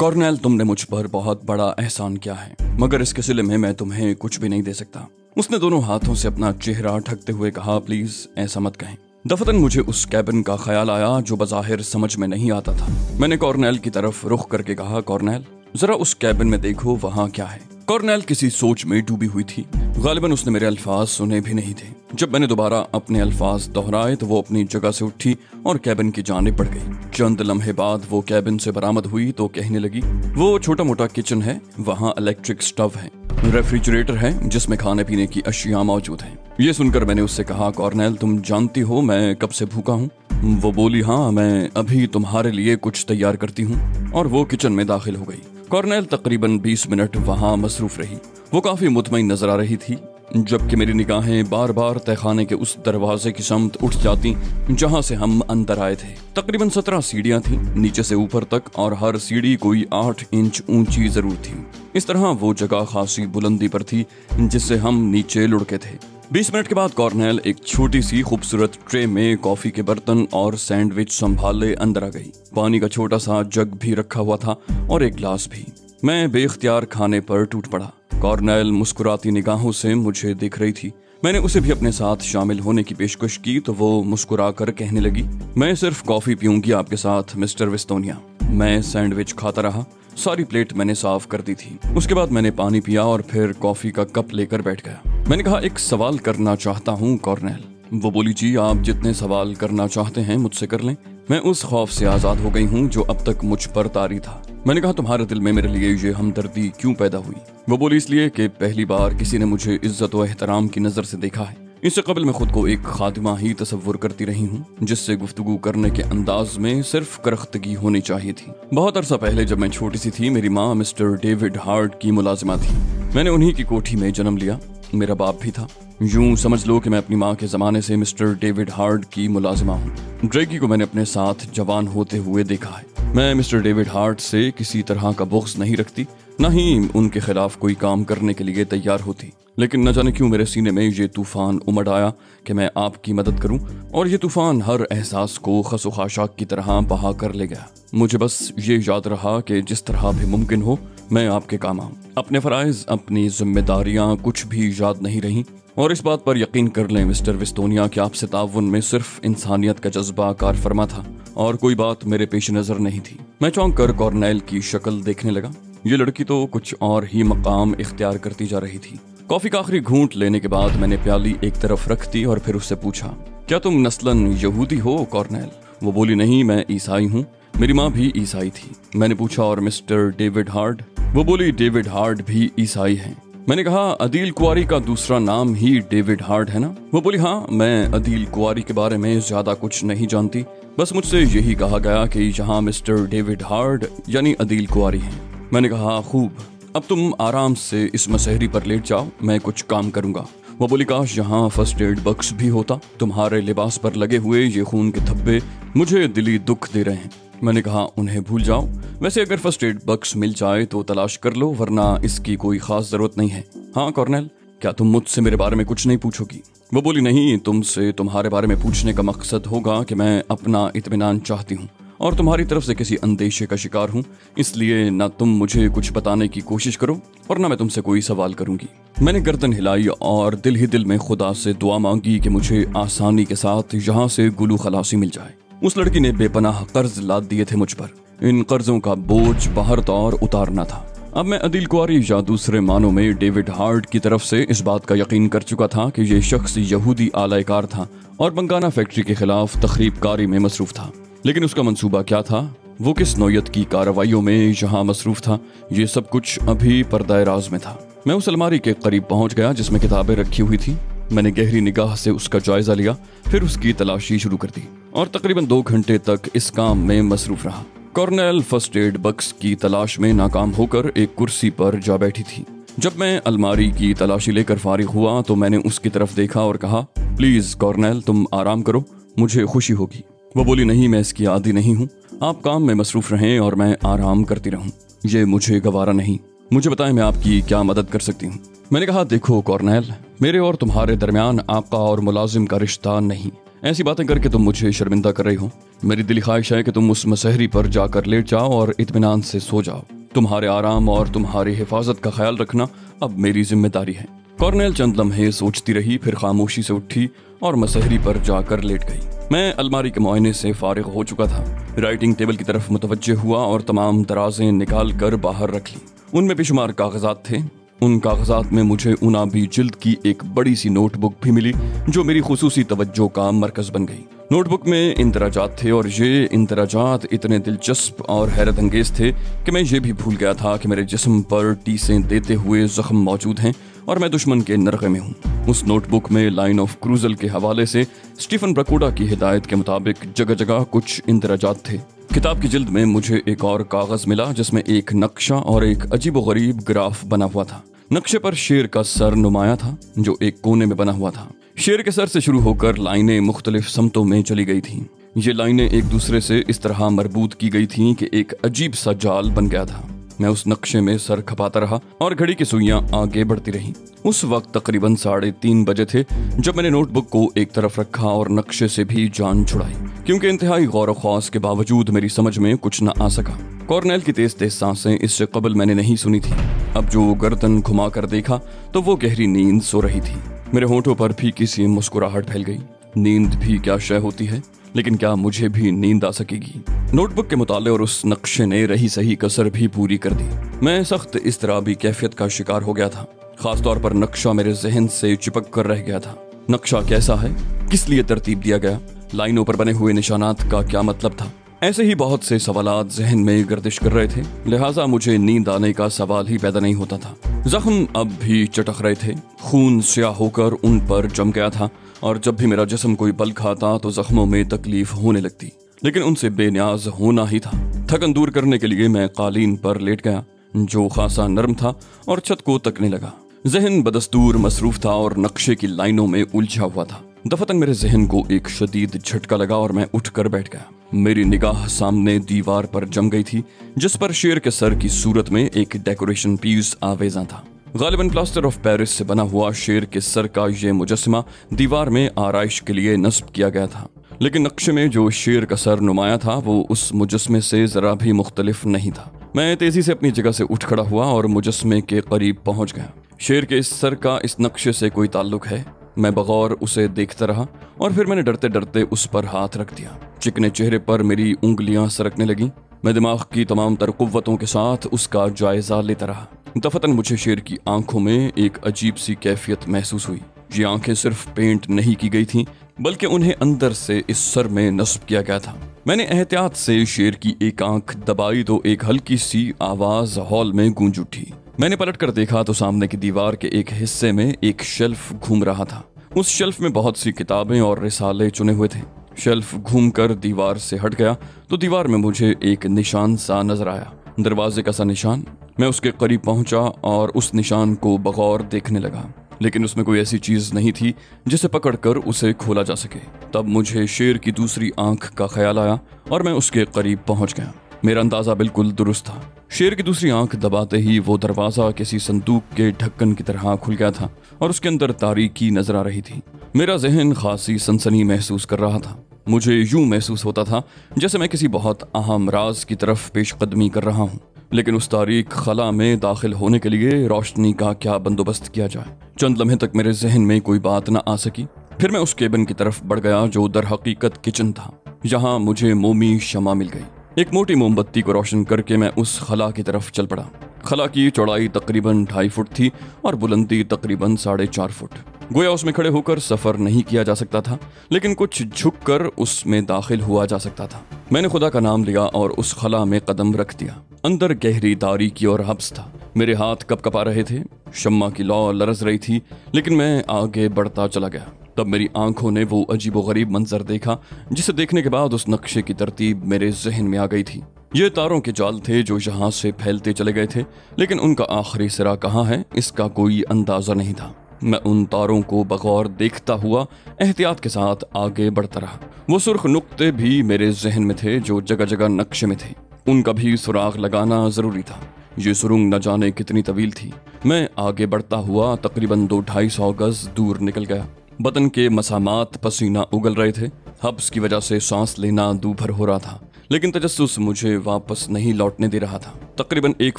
Cornell, तुमने मुझ पर बहुत बड़ा एहसान किया है, मगर इसके सिले में मैं तुम्हें कुछ भी नहीं दे सकता। उसने दोनों हाथों से अपना चेहरा ढकते हुए कहा, प्लीज ऐसा मत कहें। दफतन मुझे उस कैबिन का ख्याल आया जो बज़ाहिर समझ में नहीं आता था। मैंने कॉर्नेल की तरफ रुख करके कहा, कॉर्नेल जरा उस कैबिन में देखो, वहाँ क्या है। कॉर्नेल किसी सोच में डूबी हुई थी। गालिबन उसने मेरे अल्फाज सुने भी नहीं थे। जब मैंने दोबारा अपने अल्फाज दोहराए तो वो अपनी जगह से उठी और कैबिन की जानिब बढ़ गई। चंद लम्हे बाद वो कैबिन से बरामद हुई तो कहने लगी, वो छोटा मोटा किचन है, वहाँ इलेक्ट्रिक स्टव है, रेफ्रिजरेटर है जिसमें खाने पीने की अशिया मौजूद हैं। ये सुनकर मैंने उससे कहा, कॉर्नेल तुम जानती हो मैं कब से भूखा हूँ? वो बोली, हाँ मैं अभी तुम्हारे लिए कुछ तैयार करती हूँ, और वो किचन में दाखिल हो गई। कॉर्नेल तकरीबन 20 मिनट वहाँ मसरूफ रही। वो काफी मुतमईन नजर आ रही थी, जबकि मेरी निगाहें बार बार तहखाने के उस दरवाजे की समत उठ जाती जहां से हम अंदर आए थे। तकरीबन 17 सीढ़ियां थीं नीचे से ऊपर तक, और हर सीढ़ी कोई 8 इंच ऊंची जरूर थी। इस तरह वो जगह खासी बुलंदी पर थी जिससे हम नीचे लुढ़के थे। 20 मिनट के बाद कॉर्नेल एक छोटी सी खूबसूरत ट्रे में कॉफी के बर्तन और सैंडविच संभाले अंदर आ गई। पानी का छोटा सा जग भी रखा हुआ था और एक गिलास भी। मैं बेख्तियार खाने पर टूट पड़ा। कॉर्नेल मुस्कुराती निगाहों से मुझे देख रही थी। मैंने उसे भी अपने साथ शामिल होने की पेशकश की तो वो मुस्कुराकर कहने लगी, मैं सिर्फ कॉफी पीऊंगी आपके साथ मिस्टर विस्तोनिया। मैं सैंडविच खाता रहा। सारी प्लेट मैंने साफ कर दी थी। उसके बाद मैंने पानी पिया और फिर कॉफी का कप लेकर बैठ गया। मैंने कहा, एक सवाल करना चाहता हूँ कॉर्नेल। वो बोली, जी आप जितने सवाल करना चाहते हैं मुझसे कर लें। मैं उस खौफ से आजाद हो गई हूँ जो अब तक मुझ पर तारी था। मैंने कहा, तुम्हारे दिल में मेरे लिए ये हमदर्दी क्यों पैदा हुई? वो बोली, इसलिए कि पहली बार किसी ने मुझे इज्जत व एहतराम की नजर से देखा है। इससे कबल मैं खुद को एक खादिमा ही तसव्वुर करती रही हूँ जिससे गुफ्तगू करने के अंदाज में सिर्फ करख्तगी होनी चाहिए थी। बहुत अरसा पहले जब मैं छोटी सी थी, मेरी माँ मिस्टर डेविड हार्ड की मुलाजिमा थी। मैंने उन्हीं की कोठी में जन्म लिया। मेरा बाप भी था। यूं समझ लो कि मैं अपनी माँ के जमाने से मिस्टर डेविड हार्ड की मुलाजिमा हूँ। ड्रैगी को मैंने अपने साथ जवान होते हुए देखा है। मैं मिस्टर डेविड हार्ड से किसी तरह का बुग़्ज़ नहीं रखती, न ही उनके खिलाफ कोई काम करने के लिए तैयार होती। लेकिन न जाने क्यों मेरे सीने में ये तूफान उमड़ आया कि मैं आपकी मदद करूं, और ये तूफान हर एहसास को खसो खाशाक की तरह बहा कर ले गया। मुझे बस ये याद रहा कि जिस तरह भी मुमकिन हो मैं आपके काम आऊं। अपने फराइज, अपनी जिम्मेदारियां कुछ भी याद नहीं रहीं, और इस बात पर यकीन कर लें मिस्टर विस्तोनिया कि आपसे ताउन में सिर्फ इंसानियत का जज्बा कार फरमा था और कोई बात मेरे पेश नजर नहीं थी। मैं चौंक कर कॉर्नेल की शक्ल देखने लगा। ये लड़की तो कुछ और ही मकाम इख्तियार करती जा रही थी। कॉफी का आखिरी घूंट लेने के बाद मैंने प्याली एक तरफ रख दी और फिर उससे पूछा, क्या तुम नस्लन यहूदी हो कॉर्नेल? वो बोली, नहीं मैं ईसाई हूँ, मेरी माँ भी ईसाई थी। मैंने पूछा, और मिस्टर डेविड हार्ड? वो बोली, डेविड हार्ड भी ईसाई हैं। मैंने कहा, अदील कुआरी का दूसरा नाम ही डेविड हार्ड है ना? वो बोली, हाँ मैं अदील कुआरी के बारे में ज्यादा कुछ नहीं जानती, बस मुझसे यही कहा गया कि यहाँ मिस्टर डेविड हार्ड यानी अदील कुआरी हैं। मैंने कहा, खूब, अब तुम आराम से इस मसहरी पर लेट जाओ, मैं कुछ काम करूंगा। वो बोली, काश यहाँ फर्स्ट एड बक्स भी होता, तुम्हारे लिबास पर लगे हुए ये खून के धब्बे मुझे दिली दुख दे रहे हैं। मैंने कहा, उन्हें भूल जाओ। वैसे अगर फर्स्ट एड बक्स मिल जाए तो तलाश कर लो, वरना इसकी कोई खास जरूरत नहीं है। हाँ कॉर्नेल, क्या तुम मुझसे मेरे बारे में कुछ नहीं पूछोगी? वो बोली, नहीं, तुमसे तुम्हारे बारे में पूछने का मकसद होगा कि मैं अपना इत्मीनान चाहती हूँ और तुम्हारी तरफ से किसी अंदेशे का शिकार हूँ, इसलिए ना तुम मुझे कुछ बताने की कोशिश करो और ना मैं तुमसे कोई सवाल करूंगी। मैंने गर्दन हिलाई और दिल ही दिल में खुदा से दुआ मांगी कि मुझे आसानी के साथ यहाँ से गुलू खलासी मिल जाए। उस लड़की ने बेपनाह कर्ज लाद दिए थे मुझ पर। इन कर्जों का बोझ बाहर तौर उतारना था। अब मैं अदील कुआरी या दूसरे मानों में डेविड हार्ड की तरफ से इस बात का यकीन कर चुका था कि ये शख्स यहूदी आलायकार था और बंगाना फैक्ट्री के खिलाफ तखरीबकारी में मसरूफ था। लेकिन उसका मंसूबा क्या था, वो किस नौयत की कार्रवाइयों में यहाँ मसरूफ था, ये सब कुछ अभी पर्दाए राज में था। मैं उस अलमारी के करीब पहुंच गया जिसमें किताबें रखी हुई थी। मैंने गहरी निगाह से उसका जायजा लिया, फिर उसकी तलाशी शुरू कर दी और तकरीबन 2 घंटे तक इस काम में मसरूफ रहा। कॉर्नेल फर्स्ट एड बक्स की तलाश में नाकाम होकर एक कुर्सी पर जा बैठी थी। जब मैं अलमारी की तलाशी लेकर फारिग हुआ तो मैंने उसकी तरफ देखा और कहा, प्लीज कॉर्नेल तुम आराम करो, मुझे खुशी होगी। वो बोली, नहीं मैं इसकी आदी नहीं हूँ, आप काम में मसरूफ रहें और मैं आराम करती रहूं, ये मुझे गवारा नहीं। मुझे बताएं मैं आपकी क्या मदद कर सकती हूँ। मैंने कहा, देखो कॉर्नेल, मेरे और तुम्हारे दरमियान आका और मुलाजिम का रिश्ता नहीं, ऐसी बातें करके तुम मुझे शर्मिंदा कर रही हो। मेरी दिली ख्वाहिश है कि तुम उस मसहरी पर जाकर लेट जाओ और इत्मीनान से सो जाओ। तुम्हारे आराम और तुम्हारी हिफाजत का ख्याल रखना अब मेरी जिम्मेदारी है। कॉर्नेल चंद लम्हे सोचती रही, फिर खामोशी से उठी और मसहरी पर जाकर लेट गई। मैं अलमारी के मुआयने से फारिग हो चुका था। राइटिंग टेबल की तरफ मुतवज्जे हुआ और तमाम दराजें निकाल कर बाहर रख ली। उनमें बेशुमार कागजात थे। उन कागजात में मुझे उनाबी जिल्द की एक बड़ी सी नोटबुक भी मिली जो मेरी खुसूसी तवज्जो का मरकज बन गई। नोटबुक में इंदराजात थे और ये इंदराजात इतने दिलचस्प और हैरत अंगेज थे कि मैं ये भी भूल गया था कि मेरे जिस्म पर टीसें देते हुए जख्म मौजूद हैं और मैं दुश्मन के नरगे में हूँ। उस नोटबुक में लाइन ऑफ क्रूजल के हवाले से स्टीफन ब्रकोडा की हिदायत के मुताबिक जगह जगह कुछ इंदराजात थे। किताब की जिल्द में मुझे एक और कागज मिला जिसमें एक नक्शा और एक अजीबोगरीब ग्राफ बना हुआ था। नक्शे पर शेर का सर नुमाया था जो एक कोने में बना हुआ था। शेर के सर से शुरू होकर लाइनें मुख्तलिफ समतों में चली गई थीं। ये लाइनें एक दूसरे से इस तरह मरबूत की गई थीं कि एक अजीब सा जाल बन गया था। मैं उस नक्शे में सर खपाता रहा और घड़ी की सुइयां आगे बढ़ती रहीं। उस वक्त तकरीबन 3:30 बजे थे जब मैंने नोटबुक को एक तरफ रखा और नक्शे से भी जान छुड़ाई, क्योंकि इंतहाई गौर ख्वास के बावजूद मेरी समझ में कुछ न आ सका। कॉर्नेल की तेज तेज सांसें इससे कबल मैंने नहीं सुनी थी। अब जो गर्दन घुमा कर देखा तो वो गहरी नींद सो रही थी। मेरे होंठों पर भी किसी मुस्कुराहट फैल गई। नींद भी क्या शय होती है, लेकिन क्या मुझे भी नींद आ सकेगी? नोटबुक के मुताले और उस नक्शे ने रही सही कसर भी पूरी कर दी। मैं सख्त इज़्तिराबी कैफियत का शिकार हो गया था। खासतौर पर नक्शा मेरे जहन से चिपक कर रह गया था। नक्शा कैसा है, किस लिए तरतीब दिया गया, लाइनों पर बने हुए निशानात का क्या मतलब था? ऐसे ही बहुत से सवालात जहन में गर्दिश कर रहे थे, लिहाजा मुझे नींद आने का सवाल ही पैदा नहीं होता था। जख्म अब भी चटक रहे थे, खून स्याह होकर उन पर जम गया था और जब भी मेरा जिस्म कोई बल खाता तो जख्मों में तकलीफ होने लगती, लेकिन उनसे बेनियाज होना ही था। थकन दूर करने के लिए मैं कालीन पर लेट गया जो खासा नरम था और छत को तकने लगा। जहन बदस्तूर मसरूफ था और नक्शे की लाइनों में उलझा हुआ था। दफतन मेरे जहन को एक शदीद झटका लगा और मैं उठकर बैठ गया। मेरी निगाह सामने दीवार पर जम गई थी जिस पर शेर के सर की सूरत में एक डेकोरेशन पीस आवेजा था। गालिबन प्लास्टर ऑफ पेरिस से बना हुआ शेर के सर का ये मुजस्समा दीवार में आराइश के लिए नस्ब किया गया था, लेकिन नक्शे में जो शेर का सर नुमाया था वो उस मुजस्समे से जरा भी मुख्तलिफ नहीं था। मैं तेजी से अपनी जगह से उठ खड़ा हुआ और मुजस्समे के करीब पहुंच गया। शेर के इस सर का इस नक्शे से कोई ताल्लुक है? मैं बगौर उसे देखता रहा और फिर मैंने डरते डरते उस पर हाथ रख दिया। चिकने चेहरे पर मेरी उंगलियां सरकने लगीं। मैं दिमाग की तमाम तर कुव्वतों के साथ उसका जायजा लेता रहा। दफतन मुझे शेर की आंखों में एक अजीब सी कैफियत महसूस हुई। ये आंखें सिर्फ पेंट नहीं की गई थीं, बल्कि उन्हें अंदर से इस सर में नस्ब किया गया था। मैंने एहतियात से शेर की एक आंख दबाई तो एक हल्की सी आवाज हॉल में गूंज उठी। मैंने पलट कर देखा तो सामने की दीवार के एक हिस्से में एक शेल्फ घूम रहा था। उस शेल्फ में बहुत सी किताबें और रिसाले चुने हुए थे। शेल्फ घूमकर दीवार से हट गया तो दीवार में मुझे एक निशान सा नजर आया, दरवाजे का सा निशान। मैं उसके करीब पहुंचा और उस निशान को बगौर देखने लगा, लेकिन उसमें कोई ऐसी चीज नहीं थी जिसे पकड़कर उसे खोला जा सके। तब मुझे शेर की दूसरी आंख का ख्याल आया और मैं उसके करीब पहुंच गया। मेरा अंदाजा बिल्कुल दुरुस्त था। शेर की दूसरी आंख दबाते ही वो दरवाजा किसी संदूक के ढक्कन की तरह खुल गया था और उसके अंदर तारीकी नजर आ रही थी। मेरा जहन खासी सनसनी महसूस कर रहा था। मुझे यूं महसूस होता था जैसे मैं किसी बहुत अहम राज की तरफ पेशकदमी कर रहा हूँ, लेकिन उस तारीक खला में दाखिल होने के लिए रोशनी का क्या बंदोबस्त किया जाए। चंद लम्हे तक मेरे जहन में कोई बात न आ सकी। फिर मैं उस केबिन की तरफ बढ़ गया जो दर हकीकत किचन था। यहाँ मुझे मोमी शमा मिल गई। एक मोटी मोमबत्ती को रोशन करके मैं उस खला की तरफ चल पड़ा। खला की चौड़ाई तकरीबन 2.5 फुट थी और बुलंदी तकरीबन 4.5 फुट। गोया उसमें खड़े होकर सफर नहीं किया जा सकता था, लेकिन कुछ झुककर उसमें दाखिल हुआ जा सकता था। मैंने खुदा का नाम लिया और उस खला में कदम रख दिया। अंदर गहरी तारीकी और हब्स था। मेरे हाथ कपकपा रहे थे, शम्मा की लौ लरज रही थी, लेकिन मैं आगे बढ़ता चला गया। तब मेरी आंखों ने वो अजीबोगरीब मंजर देखा जिसे देखने के बाद उस नक्शे की तरतीब मेरे जहन में आ गई थी। ये तारों के जाल थे जो यहाँ से फैलते चले गए थे, लेकिन उनका आखिरी सिरा कहाँ है इसका कोई अंदाजा नहीं था। मैं उन तारों को बगौर देखता हुआ एहतियात के साथ आगे बढ़ता रहा। वो सुर्ख नुक्ते भी मेरे जहन में थे जो जगह जगह नक्शे में थे। उनका भी सुराग लगाना जरूरी था। ये सुरंग न जाने कितनी तवील थी। मैं आगे बढ़ता हुआ तकरीबन 200-250 गज दूर निकल गया। बदन के मसामात पसीना उगल रहे थे। हब्स की वजह से सांस लेना दूभर हो रहा था, लेकिन तजस्सुस मुझे वापस नहीं लौटने दे रहा था। तकरीबन 1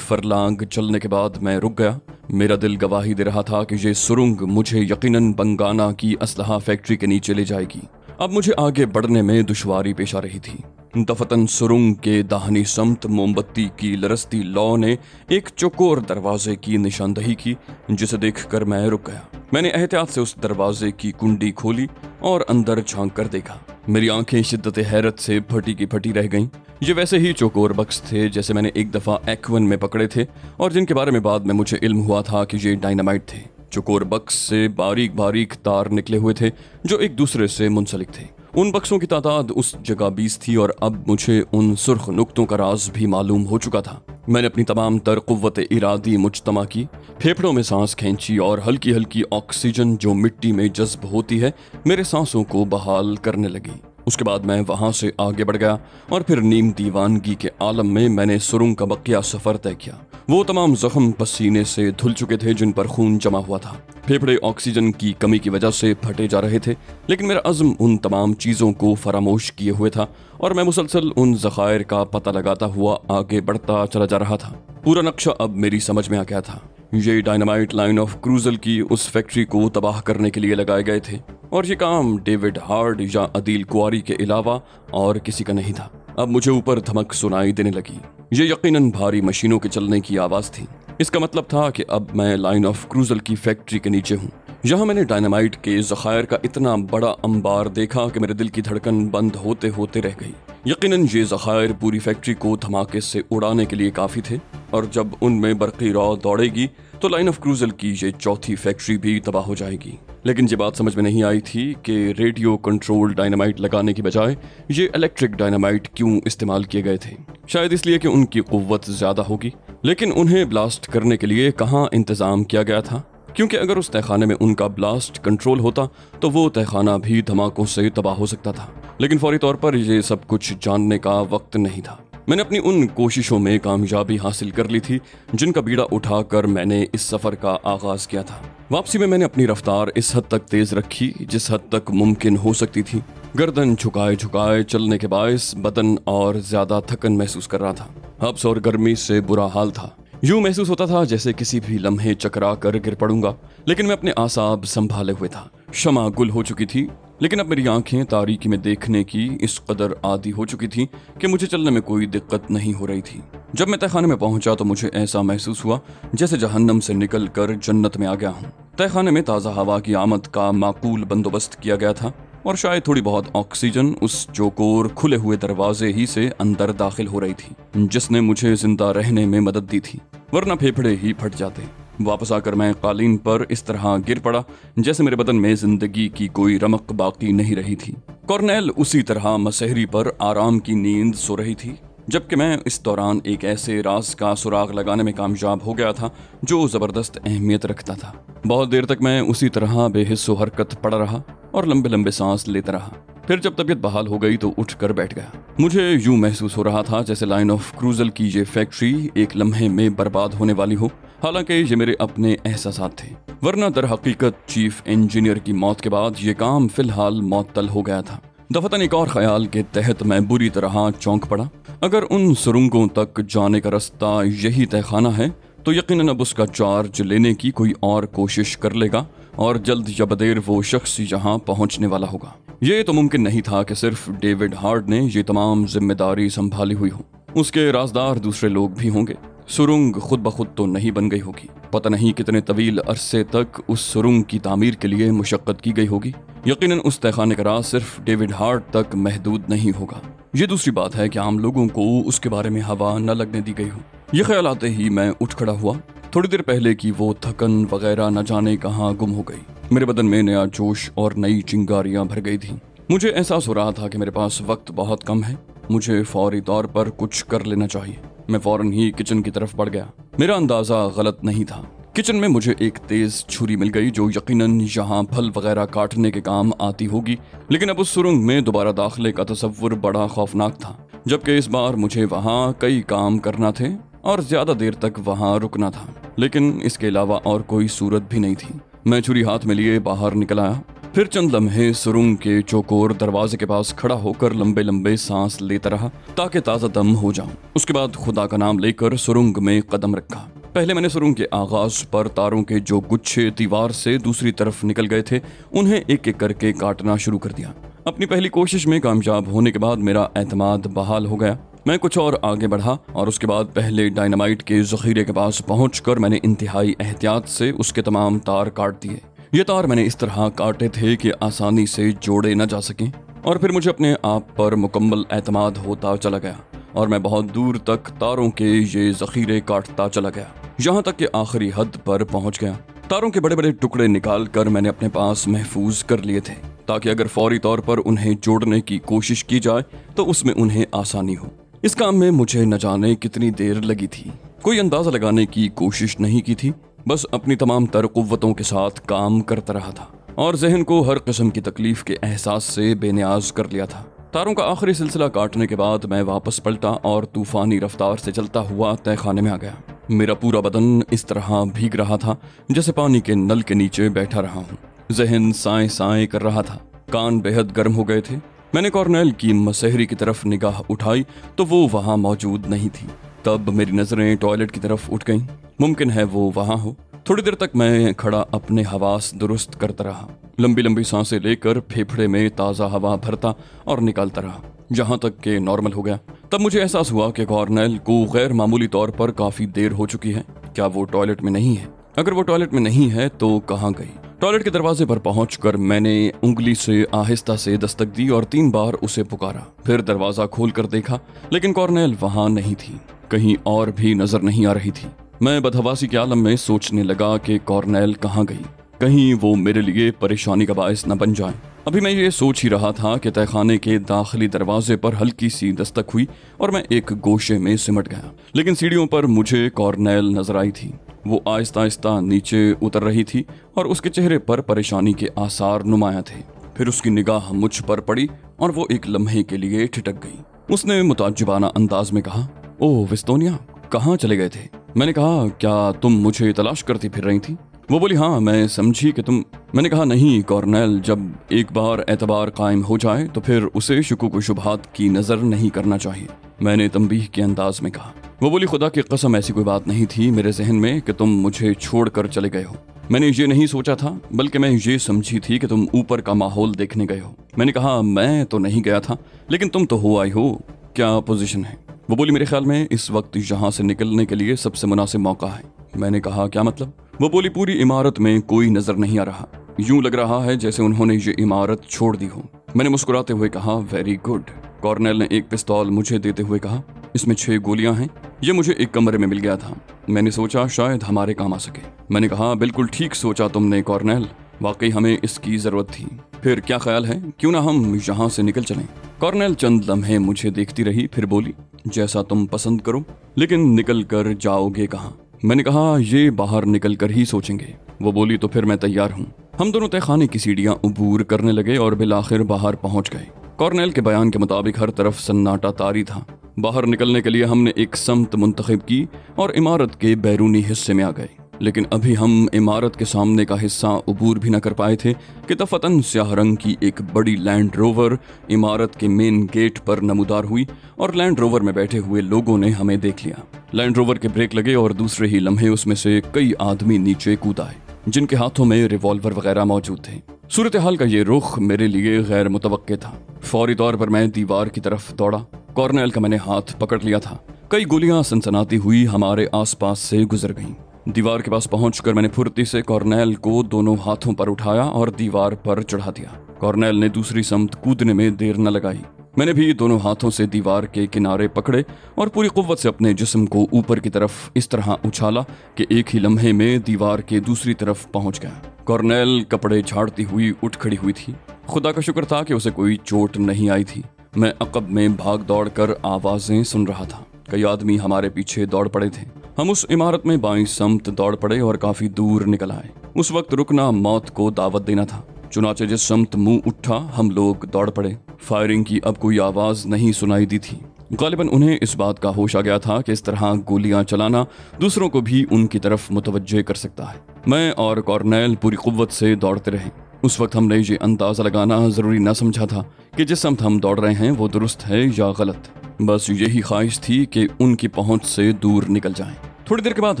फरलांग चलने के बाद मैं रुक गया। मेरा दिल गवाही दे रहा था कि ये सुरंग मुझे यकीनन बंगाना की असलहा फैक्ट्री के नीचे ले जाएगी। अब मुझे आगे बढ़ने में दुश्वारी पेश आ रही थी। दफतन सुरंग के दाहिनी समत मोमबत्ती की लरसती लौ ने एक चौकोर दरवाजे की निशानदही की, जिसे देखकर मैं रुक गया। मैंने एहतियात से उस दरवाजे की कुंडी खोली और अंदर झांक कर देखा। मेरी आंखें शिद्दत हैरत से फटी की फटी रह गईं। ये वैसे ही चौकोर बक्स थे जैसे मैंने एक दफा एक्वन में पकड़े थे और जिनके बारे में बाद में मुझे इल्म हुआ था कि ये डायनामाइट थे। चौकोर बक्स से बारीक बारीक तार निकले हुए थे जो एक दूसरे से मुंसलिक थे। उन बक्सों की तादाद उस जगह 20 थी और अब मुझे उन सुर्ख नुक्तों का राज भी मालूम हो चुका था। मैंने अपनी तमाम तर कुव्वत इरादी मुज्तमा की, फेफड़ों में सांस खींची और हल्की हल्की ऑक्सीजन जो मिट्टी में जज्ब होती है मेरे सांसों को बहाल करने लगी। उसके बाद मैं वहां से आगे बढ़ गया और फिर नीम दीवानगी के आलम में मैंने सुरंग का बकिया सफर तय किया। वो तमाम जख्म पसीने से धुल चुके थे जिन पर खून जमा हुआ था। फेफड़े ऑक्सीजन की कमी की वजह से फटे जा रहे थे, लेकिन मेरा अज़्म उन तमाम चीज़ों को फरामोश किए हुए था और मैं मुसलसल उन ज़खायर का पता लगाता हुआ आगे बढ़ता चला जा रहा था। पूरा नक्शा अब मेरी समझ में आ गया था। ये डायनामाइट लाइन ऑफ क्रूजल की उस फैक्ट्री को तबाह करने के लिए लगाए गए थे और ये काम डेविड हार्ड या अदील कुआरी के अलावा और किसी का नहीं था। अब मुझे ऊपर धमक सुनाई देने लगी। ये यकीनन भारी मशीनों के चलने की आवाज थी। इसका मतलब था कि अब मैं लाइन ऑफ क्रूजल की फैक्ट्री के नीचे हूँ। यहाँ मैंने डायनामाइट के ज़खायर का इतना बड़ा अंबार देखा कि मेरे दिल की धड़कन बंद होते होते रह गई। यकीनन ये ज़खायर पूरी फैक्ट्री को धमाके से उड़ाने के लिए काफ़ी थे और जब उनमें बरक़ी रौ दौड़ेगी तो लाइन ऑफ क्रूजल की ये चौथी फैक्ट्री भी तबाह हो जाएगी। लेकिन ये बात समझ में नहीं आई थी कि रेडियो कंट्रोल डायनामाइट लगाने की बजाय ये इलेक्ट्रिक डायनामाइट क्यों इस्तेमाल किए गए थे। शायद इसलिए कि उनकी कुव्वत ज़्यादा होगी, लेकिन उन्हें ब्लास्ट करने के लिए कहाँ इंतज़ाम किया गया था, क्योंकि अगर उस तहखाने में उनका ब्लास्ट कंट्रोल होता तो वो तहखाना भी धमाकों से तबाह हो सकता था। लेकिन फौरी तौर पर ये सब कुछ जानने का वक्त नहीं था। मैंने अपनी उन कोशिशों में कामयाबी हासिल कर ली थी जिनका बीड़ा उठाकर मैंने इस सफ़र का आगाज़ किया था। वापसी में मैंने अपनी रफ्तार इस हद तक तेज़ रखी जिस हद तक मुमकिन हो सकती थी। गर्दन झुकाए झुकाए चलने के बायस बदन और ज़्यादा थकन महसूस कर रहा था। हब्स और गर्मी से बुरा हाल था। यूं महसूस होता था जैसे किसी भी लम्हे चकरा कर गिर पड़ूंगा, लेकिन मैं अपने आसाब संभाले हुए था। शमा गुल हो चुकी थी, लेकिन अब मेरी आंखें तारीकी में देखने की इस कदर आदी हो चुकी थी कि मुझे चलने में कोई दिक्कत नहीं हो रही थी। जब मैं तहखाने में पहुंचा तो मुझे ऐसा महसूस हुआ जैसे जहन्नम से निकल कर जन्नत में आ गया हूँ। तहखाने में ताज़ा हवा की आमद का माकूल बंदोबस्त किया गया था और शायद थोड़ी बहुत ऑक्सीजन उस चौकोर खुले हुए दरवाजे ही से अंदर दाखिल हो रही थी, जिसने मुझे जिंदा रहने में मदद दी थी, वरना फेफड़े ही फट जाते। वापस आकर मैं कालीन पर इस तरह गिर पड़ा जैसे मेरे बदन में जिंदगी की कोई रमक बाकी नहीं रही थी। कॉर्नेल उसी तरह मसहरी पर आराम की नींद सो रही थी, जबकि मैं इस दौरान एक ऐसे राज का सुराग लगाने में कामयाब हो गया था जो जबरदस्त अहमियत रखता था। बहुत देर तक मैं उसी तरह बेहिस्सो हरकत पड़ा रहा और लंबे लंबे सांस लेता रहा। फिर जब तबीयत बहाल हो गई तो उठकर बैठ गया। मुझे यूं महसूस हो रहा था जैसे लाइन ऑफ क्रूजल की ये फैक्ट्री एक लम्हे में बर्बाद होने वाली हो। हालांकि ये मेरे अपने एहसासात थे, वरना दर हकीकत चीफ इंजीनियर की मौत के बाद ये काम फिलहाल मुअत्तल हो गया था। दफतन एक और ख्याल के तहत मैं बुरी तरह चौंक पड़ा। अगर उन सुरंगों तक जाने का रास्ता यही तहखाना है तो यकीनन अब उसका चार्ज लेने की कोई और कोशिश कर लेगा और जल्द या बदेर वो शख्स यहाँ पहुँचने वाला होगा। ये तो मुमकिन नहीं था कि सिर्फ डेविड हार्ड ने ये तमाम जिम्मेदारी संभाली हुई हो। उसके राजदार दूसरे लोग भी होंगे। सुरंग खुद ब खुद तो नहीं बन गई होगी। पता नहीं कितने तवील अरसे तक उस सुरंग की तामीर के लिए मुशक्कत की गई होगी। यकीनन उस तहखाने का राज सिर्फ डेविड हार्ड तक महदूद नहीं होगा। ये दूसरी बात है कि आम लोगों को उसके बारे में हवा न लगने दी गई हो। ये ख्याल आते ही मैं उठ खड़ा हुआ। थोड़ी देर पहले की वो थकन वगैरह न जाने कहाँ गुम हो गई। मेरे बदन में नया जोश और नई चिंगारियां भर गई थी। मुझे एहसास हो रहा था कि मेरे पास वक्त बहुत कम है। मुझे फौरी तौर पर कुछ कर लेना चाहिए। मैं फौरन ही किचन की तरफ बढ़ गया। मेरा अंदाजा गलत नहीं था। किचन में मुझे एक तेज छुरी मिल गई जो यकीनन यहाँ फल वगैरह काटने के काम आती होगी, लेकिन अब उस सुरंग में दोबारा दाखिले का तसव्वुर बड़ा खौफनाक था, जबकि इस बार मुझे वहाँ कई काम करना थे और ज्यादा देर तक वहाँ रुकना था। लेकिन इसके अलावा और कोई सूरत भी नहीं थी। मैं छुरी हाथ में लिए बाहर निकल आया फिर चंद लम्हे सुरंग के चौकोर दरवाजे के पास खड़ा होकर लंबे लंबे सांस लेता रहा ताकि ताज़ा दम हो जाऊं। उसके बाद खुदा का नाम लेकर सुरंग में कदम रखा। पहले मैंने सुरंग के आगाज पर तारों के जो गुच्छे दीवार से दूसरी तरफ निकल गए थे उन्हें एक एक करके काटना शुरू कर दिया। अपनी पहली कोशिश में कामयाब होने के बाद मेरा एतमाद बहाल हो गया। मैं कुछ और आगे बढ़ा और उसके बाद पहले डायनामाइट के जखीरे के पास पहुंचकर मैंने इंतहाई एहतियात से उसके तमाम तार काट दिए। ये तार मैंने इस तरह काटे थे कि आसानी से जोड़े न जा सकें, और फिर मुझे अपने आप पर मुकम्मल एतमाद होता चला गया और मैं बहुत दूर तक तारों के ये जखीरे काटता चला गया, यहाँ तक कि आखिरी हद पर पहुंच गया। तारों के बड़े बड़े टुकड़े निकाल कर मैंने अपने पास महफूज कर लिए थे ताकि अगर फौरी तौर पर उन्हें जोड़ने की कोशिश की जाए तो उसमें उन्हें आसानी हो। इस काम में मुझे न जाने कितनी देर लगी थी। कोई अंदाजा लगाने की कोशिश नहीं की थी, बस अपनी तमाम तर कुव्वतों के साथ काम करता रहा था और जहन को हर किस्म की तकलीफ के एहसास से बेनियाज कर लिया था। तारों का आखिरी सिलसिला काटने के बाद मैं वापस पलटा और तूफानी रफ्तार से चलता हुआ तहखाने में आ गया। मेरा पूरा बदन इस तरह भीग रहा था जैसे पानी के नल के नीचे बैठा रहा हूँ। जहन साए साए कर रहा था, कान बेहद गर्म हो गए थे। मैंने कॉर्नेल की मसहरी की तरफ निगाह उठाई तो वो वहाँ मौजूद नहीं थी। तब मेरी नजरें टॉयलेट की तरफ उठ गईं। मुमकिन है वो वहाँ हो। थोड़ी देर तक मैं खड़ा अपने हवास दुरुस्त करता रहा, लंबी लंबी सांसें लेकर फेफड़े में ताज़ा हवा भरता और निकालता रहा जहाँ तक कि नॉर्मल हो गया। तब मुझे एहसास हुआ कि कॉर्नेल को गैर मामूली तौर पर काफ़ी देर हो चुकी है। क्या वो टॉयलेट में नहीं है? अगर वो टॉयलेट में नहीं है तो कहाँ गई? टॉयलेट के दरवाजे पर पहुंचकर मैंने उंगली से आहिस्ता से दस्तक दी और 3 बार उसे पुकारा। फिर दरवाजा खोलकर देखा, लेकिन कॉर्नेल वहां नहीं थी। कहीं और भी नजर नहीं आ रही थी। मैं बदहवासी के आलम में सोचने लगा कि कॉर्नेल कहाँ गई, कहीं वो मेरे लिए परेशानी का बायस न बन जाए। अभी मैं ये सोच ही रहा था कि तहखाने के दाखिली दरवाजे पर हल्की सी दस्तक हुई और मैं एक गोशे में सिमट गया। लेकिन सीढ़ियों पर मुझे कॉर्नेल नजर आई थी। वो आहिस्ता आहिस्ता नीचे उतर रही थी और उसके चेहरे पर परेशानी के आसार नुमाया थे। फिर उसकी निगाह मुझ पर पड़ी और वो एक लम्हे के लिए ठिठक गई। उसने मुताज्जिबाना अंदाज में कहा, ओह विस्तोनिया, कहाँ चले गए थे? मैंने कहा, क्या तुम मुझे तलाश करती फिर रही थी? वो बोली, हाँ, मैं समझी कि तुम। मैंने कहा, नहीं कॉर्नेल, जब एक बार एतबार कायम हो जाए तो फिर उसे शुकुक व शुबहात की नजर नहीं करना चाहिए, मैंने तंबीह के अंदाज में कहा। वो बोली, खुदा की कसम ऐसी कोई बात नहीं थी मेरे जहन में कि तुम मुझे छोड़कर चले गए हो। मैंने ये नहीं सोचा था, बल्कि मैं ये समझी थी कि तुम ऊपर का माहौल देखने गए हो। मैंने कहा, मैं तो नहीं गया था, लेकिन तुम तो हो आई हो, क्या पोजीशन है? वो बोली, मेरे ख्याल में इस वक्त यहाँ से निकलने के लिए सबसे मुनासिब मौका है। मैंने कहा, क्या मतलब? वो बोली, पूरी इमारत में कोई नजर नहीं आ रहा, यूं लग रहा है जैसे उन्होंने ये इमारत छोड़ दी हो। मैंने मुस्कुराते हुए कहा, वेरी गुड। कॉर्नेल ने एक पिस्तौल मुझे देते हुए कहा, इसमें 6 गोलियां हैं, ये मुझे एक कमरे में मिल गया था, मैंने सोचा शायद हमारे काम आ सके। मैंने कहा, बिल्कुल ठीक सोचा तुमने कॉर्नेल, वाकई हमें इसकी जरूरत थी। फिर क्या ख्याल है, क्यों ना हम यहाँ से निकल चलें? कॉर्नेल चंद लम्हे मुझे देखती रही, फिर बोली, जैसा तुम पसंद करो, लेकिन निकल कर जाओगे कहाँ? मैंने कहा, ये बाहर निकल कर ही सोचेंगे। वो बोली, तो फिर मैं तैयार हूँ। हम दोनों तहखाने की सीढ़ियाँ उबूर करने लगे और बिलाखिर बाहर पहुँच गए। कॉर्नेल के बयान के मुताबिक हर तरफ सन्नाटा तारी था। बाहर निकलने के लिए हमने एक समत मुंतखब की और इमारत के बैरूनी हिस्से में आ गए, लेकिन अभी हम इमारत के सामने का हिस्सा उबूर भी न कर पाए थे कि दफतन स्याह रंग की एक बड़ी लैंड रोवर इमारत के मेन गेट पर नमूदार हुई और लैंड रोवर में बैठे हुए लोगों ने हमें देख लिया। लैंड रोवर के ब्रेक लगे और दूसरे ही लम्हे उसमें से कई आदमी नीचे कूद आए, जिनके हाथों में रिवॉल्वर वगैरह मौजूद थे। सूरत हाल का ये रुख मेरे लिए गैर मुतवक्के था। फौरी तौर पर मैं दीवार की तरफ दौड़ा। कॉर्नेल का मैंने हाथ पकड़ लिया था। कई गोलियां सनसनाती हुई हमारे आसपास से गुजर गईं। दीवार के पास पहुंचकर मैंने फुर्ती से कॉर्नेल को दोनों हाथों पर उठाया और दीवार पर चढ़ा दिया। कॉर्नेल ने दूसरी समत कूदने में देर न लगाई। मैंने भी दोनों हाथों से दीवार के किनारे पकड़े और पूरी कुव्वत से अपने जिस्म को ऊपर की तरफ इस तरह उछाला कि एक ही लम्हे में दीवार के दूसरी तरफ पहुंच गया। कॉर्नेल कपड़े झाड़ती हुई उठ खड़ी हुई थी। खुदा का शुक्र था कि उसे कोई चोट नहीं आई थी। मैं अकब में भाग दौड़ कर आवाजें सुन रहा था। कई आदमी हमारे पीछे दौड़ पड़े थे। हम उस इमारत में बाईं समत दौड़ पड़े और काफी दूर निकल आए। उस वक्त रुकना मौत को दावत देना था। चुनाचे जिस समत मुंह उठा हम लोग दौड़ पड़े। फायरिंग की अब कोई आवाज नहीं सुनाई दी थी। गालिबन उन्हें इस बात का होश आ गया था कि इस तरह गोलियां चलाना दूसरों को भी उनकी तरफ मुतवज्जे कर सकता है। मैं और कॉर्नेल पूरी कुव्वत से दौड़ते रहे। उस वक्त हमने ये अंदाजा लगाना जरूरी न समझा था कि जिस समत हम दौड़ रहे हैं वो दुरुस्त है या गलत। बस यही ख्वाहिश थी कि उनकी पहुंच से दूर निकल जाएं। थोड़ी देर के बाद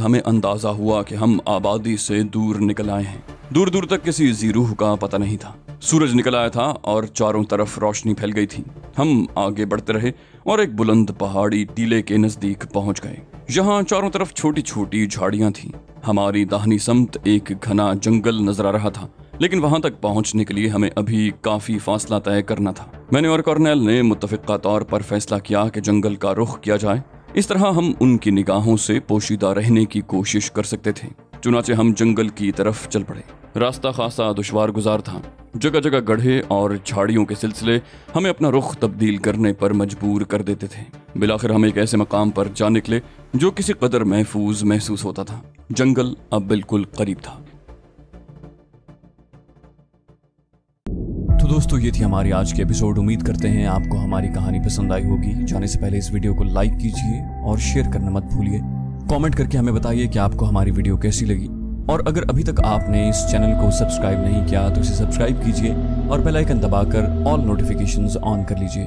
हमें अंदाजा हुआ कि हम आबादी से दूर निकल आए हैं। दूर दूर तक किसी ज़ीरूह का पता नहीं था। सूरज निकल आया था और चारों तरफ रोशनी फैल गई थी। हम आगे बढ़ते रहे और एक बुलंद पहाड़ी टीले के नजदीक पहुंच गए। यहाँ चारों तरफ छोटी छोटी झाड़ियां थीं। हमारी दाहिनी समत एक घना जंगल नजर आ रहा था, लेकिन वहां तक पहुंचने के लिए हमें अभी काफी फासला तय करना था। मैंने और कर्नल ने मुत्तफिका तौर पर फैसला किया कि जंगल का रुख किया जाए। इस तरह हम उनकी निगाहों से पोशीदा रहने की कोशिश कर सकते थे। चुनाचे हम जंगल की तरफ चल पड़े। रास्ता खासा दुश्वार गुजार था। जगह जगह गड्ढे और झाड़ियों के सिलसिले हमें अपना रुख तब्दील करने पर मजबूर कर देते थे। बिलाखिर हम एक ऐसे मकाम पर जा निकले जो किसी कदर महफूज महसूस होता था। जंगल अब बिल्कुल करीब था। तो दोस्तों, ये थी हमारी आज की एपिसोड। उम्मीद करते हैं आपको हमारी कहानी पसंद आई होगी। जाने से पहले इस वीडियो को लाइक कीजिए और शेयर करना मत भूलिए। कमेंट करके हमें बताइए कि आपको हमारी वीडियो कैसी लगी। और अगर अभी तक आपने इस चैनल को सब्सक्राइब नहीं किया तो इसे सब्सक्राइब कीजिए और बेल आइकन दबाकर ऑल नोटिफिकेशंस ऑन कर लीजिए।